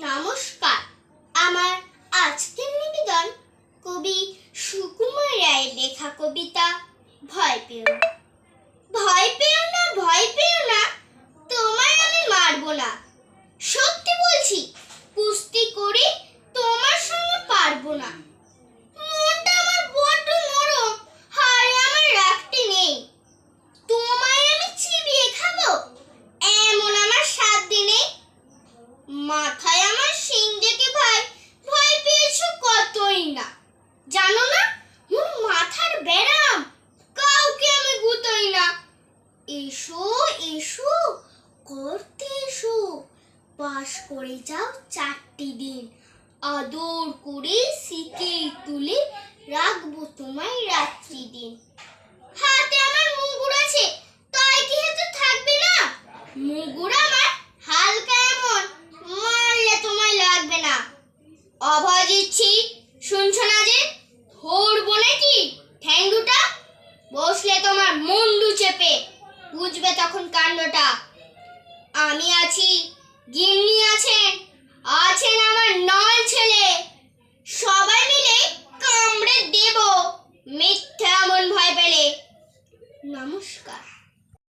নমস্কার। আমার আজকের নিবেদন কবি সুকুমার রায়ের লেখা কবিতা ভয় পেও না। ভয় পেও না, ভয় পেও না, তোমায় আমি মারবো না। সত্যি বলছি, কুস্তি করে তোমার সঙ্গে পারবো না। মনটা আমার বড্ড নরম, হাড়ে আমার রাখতে নেই। তোমায় আমি চিবিয়ে খাবো, এমন আমার সাধ্য নেই। মাথায় আমার শিং ডেকে ভাই, ভয় পেয়েছো কতই না। জানো না, মোর মাথার ব্যারাম, কাউকে আমি গুতোই না। এসো এসো, করতে এসো, বাস করে যাও 4টি দিন। আদর করে সিকে তুলে রাখবো তোমায় রাত্রি দিন। হাতে আমার মুগুর আছে, তাই কি হাতে থাকবে না? মুগুর আমার হালকা এমন, মারলে তোমায় লাগবে না। অভয় দিচ্ছি, শুনছো না যে? ধরবো নাকি ঠ্যাং দুটা? বসলে তোমার মুন্ডু চেপে, বুঝবে তখন কাণ্ডটা। আমি আছি, গিন্নি আছেন, আছেন আমার 9 ছেলে। সবাই